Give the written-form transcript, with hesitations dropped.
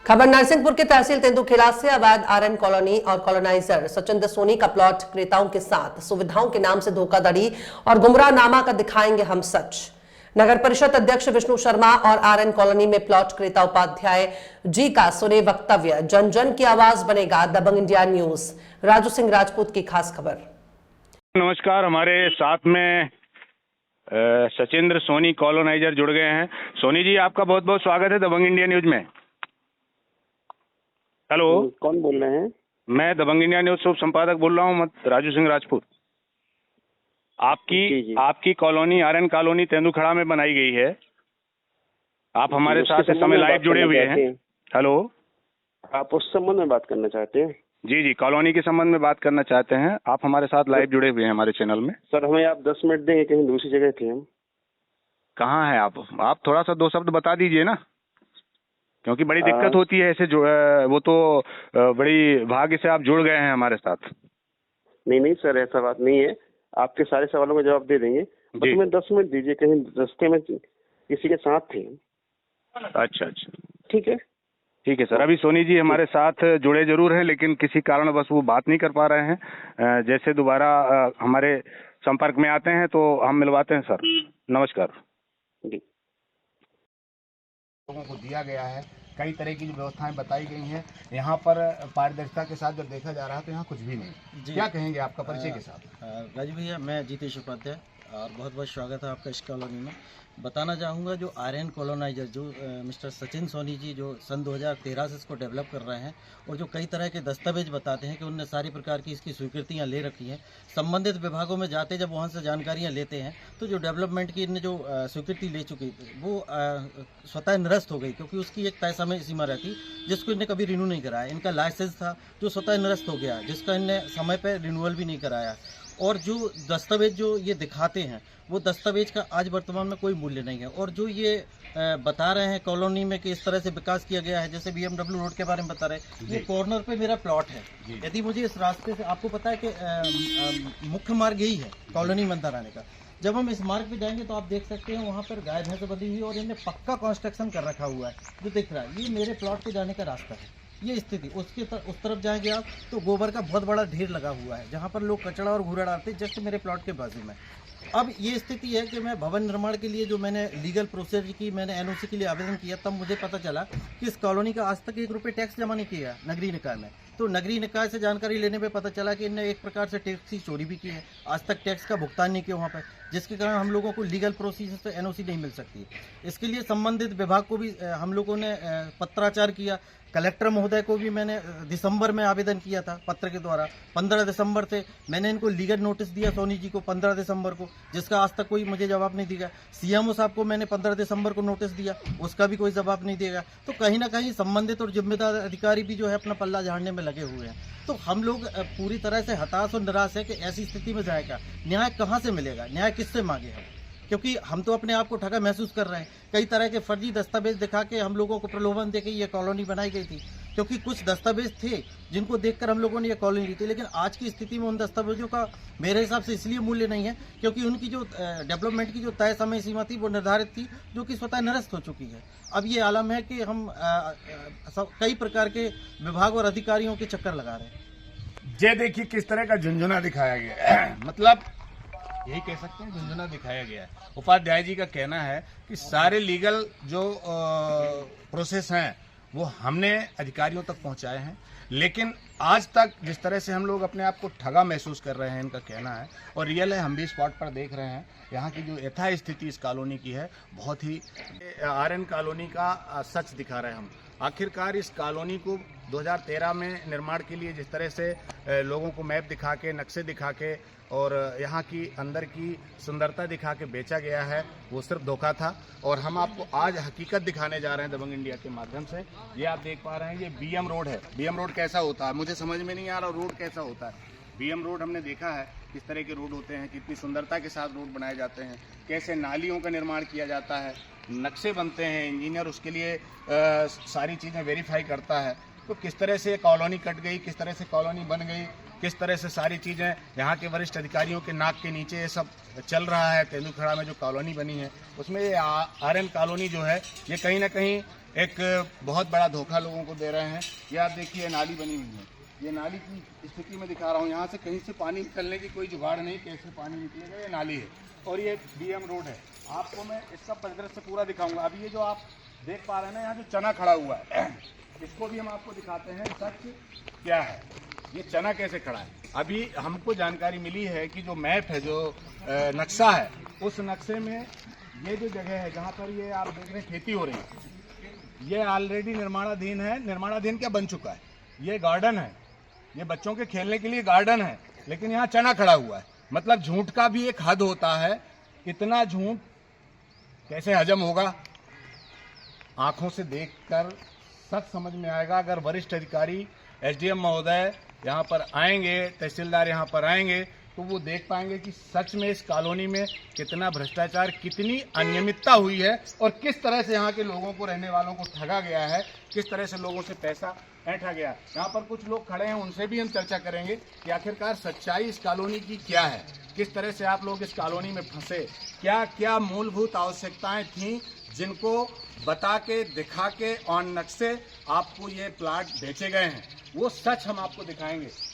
खबर नरसिंहपुर के तहसील तेंदुखेड़ा से अवैध आरएन कॉलोनी और कॉलोनाइजर सचिंद्र सोनी का प्लॉट क्रेताओं के साथ सुविधाओं के नाम से धोखाधड़ी और गुमराहनामा का दिखाएंगे हम सच। नगर परिषद अध्यक्ष विष्णु शर्मा और आरएन कॉलोनी में प्लॉट क्रेता उपाध्याय जी का सुने वक्तव्य जन जन की आवाज बनेगा। दबंग इंडिया न्यूज राजू सिंह राजपूत की खास खबर। नमस्कार, हमारे साथ में सचिंद्र सोनी कॉलोनाइजर जुड़ गए हैं। सोनी जी, आपका बहुत बहुत स्वागत है दबंग इंडिया न्यूज में। हेलो, कौन बोल रहे हैं? मैं दबंग इंडिया न्यूज शुभ संपादक बोल रहा हूँ, राजू सिंह राजपूत। आपकी कॉलोनी आरएन कॉलोनी तेंदुखेड़ा में बनाई गई है। आप हमारे साथ इस समय लाइव जुड़े हुए हैं। हेलो, आप उस संबंध में बात करना चाहते हैं? जी, कॉलोनी के संबंध में बात करना चाहते हैं। आप हमारे साथ लाइव जुड़े हुए हैं हमारे चैनल में। सर, हमें आप 10 मिनट देंगे, कहीं दूसरी जगह थे हम। कहाँ हैं आप थोड़ा सा 2 शब्द बता दीजिए ना, क्योंकि बड़ी दिक्कत होती है ऐसे वो तो बड़ी भाग्य से आप जुड़ गए हैं हमारे साथ। नहीं सर, ऐसा बात नहीं है। आपके सारे सवालों का जवाब दे देंगे, बस हमें 10 मिनट दीजिए, कहीं रास्ते में किसी के साथ थे। अच्छा, ठीक है सर। अभी सोनी जी हमारे साथ जुड़े जरूर हैं, लेकिन किसी कारण बस वो बात नहीं कर पा रहे हैं। जैसे दोबारा हमारे संपर्क में आते हैं तो हम मिलवाते हैं सर। नमस्कार जी। लोगों को दिया गया है, कई तरह की जो व्यवस्थाएं बताई गई हैं। यहाँ पर पारदर्शिता के साथ जब देखा जा रहा है तो यहाँ कुछ भी नहीं। क्या कहेंगे आपका परिचय के साथ? राजू भैया, मैं जीतेश उपाध्याय और बहुत बहुत स्वागत है आपका इस कॉलोनी में। बताना चाहूँगा, जो आरएन कॉलोनाइजर जो मिस्टर सचिन सोनी जी जो सन 2013 से इसको डेवलप कर रहे हैं और जो कई तरह के दस्तावेज बताते हैं कि उनने सारी प्रकार की इसकी स्वीकृतियाँ ले रखी हैं। संबंधित विभागों में जाते जब वहाँ से जानकारियाँ लेते हैं तो जो डेवलपमेंट की इनने जो स्वीकृति ले चुकी वो स्वतः निरस्त हो गई, क्योंकि उसकी एक तय समय सीमा रहती जिसको इनने कभी रिन्यू नहीं कराया। इनका लाइसेंस था जो स्वतः निरस्त हो गया, जिसका इनने समय पर रिन्यूअल भी नहीं कराया। और जो दस्तावेज जो ये दिखाते हैं वो दस्तावेज का आज वर्तमान में कोई मूल्य नहीं है। और जो ये बता रहे हैं कॉलोनी में कि इस तरह से विकास किया गया है, जैसे BMW रोड के बारे में बता रहे हैं, ये कॉर्नर पे मेरा प्लॉट है। यदि मुझे इस रास्ते से, आपको पता है कि मुख्य मार्ग यही है कॉलोनी में अंदर आने का। जब हम इस मार्ग पे जाएंगे तो आप देख सकते हैं वहाँ पर गाय भैंस बंधी हुई और इन्हें पक्का कंस्ट्रक्शन कर रखा हुआ है जो दिख रहा है। ये मेरे प्लॉट पे जाने का रास्ता है, ये स्थिति। उस तरफ जाएंगे आप तो गोबर का बहुत बड़ा ढेर लगा हुआ है जहाँ पर लोग कचड़ा और घूरा डालते हैं, जस्ट मेरे प्लॉट के बाजू में। अब ये स्थिति है कि मैं भवन निर्माण के लिए जो मैंने लीगल प्रोसीजर की, मैंने एनओसी के लिए आवेदन किया, तब मुझे पता चला कि इस कॉलोनी का आज तक 1 रुपये टैक्स जमा नहीं किया नगरीय निकाय में। तो नगरीय निकाय से जानकारी लेने पे पता चला कि इन्होंने एक प्रकार से टैक्स की चोरी भी की है, आज तक टैक्स का भुगतान नहीं किया वहाँ पर, जिसके कारण हम लोगों को लीगल प्रोसीजर से एनओसी नहीं मिल सकती। इसके लिए संबंधित विभाग को भी हम लोगों ने पत्राचार किया। कलेक्टर महोदय को भी मैंने दिसंबर में आवेदन किया था पत्र के द्वारा। 15 दिसंबर से मैंने इनको लीगल नोटिस दिया सोनी जी को 15 दिसंबर को, जिसका आज तक कोई मुझे जवाब नहीं दिया। सीएमओ साहब को मैंने 15 दिसंबर को नोटिस दिया, उसका भी कोई जवाब नहीं देगा। तो कहीं ना कहीं संबंधित और जिम्मेदार अधिकारी भी जो है अपना पल्ला झाड़ने में लगे हुए हैं। तो हम लोग पूरी तरह से हताश और निराश है कि ऐसी स्थिति में जाएगा, न्याय कहाँ से मिलेगा, न्याय किससे मांगे हम? क्योंकि हम तो अपने आप को ठगा महसूस कर रहे हैं। कई तरह के फर्जी दस्तावेज दिखा के हम लोगों को प्रलोभन देके ये कॉलोनी बनाई गई थी, क्योंकि कुछ दस्तावेज थे जिनको देखकर हम लोगों ने ये कॉलोनी ली थी। लेकिन आज की स्थिति में उन दस्तावेजों का मेरे हिसाब से इसलिए मूल्य नहीं है क्योंकि उनकी जो डेवलपमेंट की जो तय समय सीमा थी वो निर्धारित थी, जो कि स्वतः निरस्त हो चुकी है। अब ये आलम है कि हम कई प्रकार के विभाग और अधिकारियों के चक्कर लगा रहे हैं। ये देखिए किस तरह का झुंझुना दिखाया गया है। मतलब यही कह सकते हैं, झुंझुना दिखाया गया है। उपाध्याय जी का कहना है कि सारे लीगल जो प्रोसेस हैं वो हमने अधिकारियों तक पहुंचाए हैं, लेकिन आज तक जिस तरह से हम लोग अपने आप को ठगा महसूस कर रहे हैं, इनका कहना है, और रियल है, हम भी स्पॉट पर देख रहे हैं यहाँ की जो यथा स्थिति इस कॉलोनी की है, बहुत ही आरएन कॉलोनी का सच दिखा रहे हैं हम। आखिरकार इस कॉलोनी को 2013 में निर्माण के लिए जिस तरह से लोगों को मैप दिखा के, नक्शे दिखा के और यहाँ की अंदर की सुंदरता दिखा के बेचा गया है, वो सिर्फ धोखा था। और हम आपको आज हकीकत दिखाने जा रहे हैं दबंग इंडिया के माध्यम से। ये आप देख पा रहे हैं, ये बीएम रोड है। बीएम रोड कैसा होता है मुझे समझ में नहीं आ रहा, रोड कैसा होता है। बीएम रोड हमने देखा है किस तरह के रोड होते हैं, कितनी सुंदरता के साथ रोड बनाए जाते हैं, कैसे नालियों का निर्माण किया जाता है, नक्शे बनते हैं, इंजीनियर उसके लिए सारी चीज़ें वेरीफाई करता है। तो किस तरह से कॉलोनी कट गई, किस तरह से कॉलोनी बन गई, किस तरह से सारी चीज़ें यहाँ के वरिष्ठ अधिकारियों के नाक के नीचे ये सब चल रहा है। तेंदुखेड़ा में जो कॉलोनी बनी है उसमें ये आरएन कॉलोनी जो है ये कहीं ना कहीं एक बहुत बड़ा धोखा लोगों को दे रहे हैं। ये आप देखिए नाली बनी हुई है, ये नाली की स्थिति में दिखा रहा हूँ। यहाँ से कहीं से पानी निकलने की कोई जुगाड़ नहीं, कैसे पानी निकलेगा, ये नाली है और ये डीएम रोड है। आपको मैं इसका परिदृश्य पूरा दिखाऊंगा। अभी ये जो आप देख पा रहे हैं ना, यहाँ जो चना खड़ा हुआ है, इसको भी हम आपको दिखाते हैं सच क्या है, ये चना कैसे खड़ा है। अभी हमको जानकारी मिली है कि जो मैप है, जो नक्शा है, उस नक्शे में ये जो जगह है जहाँ पर ये आप देख रहे हैं खेती हो रही है, ये ऑलरेडी निर्माणाधीन है। निर्माणाधीन क्या बन चुका है, ये गार्डन है, ये बच्चों के खेलने के लिए गार्डन है, लेकिन यहाँ चना खड़ा हुआ है। मतलब झूठ का भी एक हद होता है, इतना झूठ कैसे हजम होगा। आंखों से देखकर सच समझ में आएगा। अगर वरिष्ठ अधिकारी एसडीएम महोदय यहाँ पर आएंगे, तहसीलदार यहाँ पर आएंगे, तो वो देख पाएंगे कि सच में इस कॉलोनी में कितना भ्रष्टाचार, कितनी अनियमितता हुई है और किस तरह से यहाँ के लोगों को, रहने वालों को ठगा गया है, किस तरह से लोगों से पैसा ऐंठा गया। यहाँ पर कुछ लोग खड़े हैं, उनसे भी हम चर्चा करेंगे कि आखिरकार सच्चाई इस कॉलोनी की क्या है, किस तरह से आप लोग इस कॉलोनी में फंसे, क्या क्या मूलभूत आवश्यकताएं थीं जिनको बता के, दिखा के ऑन नक्शे आपको ये प्लाट बेचे गए हैं, वो सच हम आपको दिखाएंगे।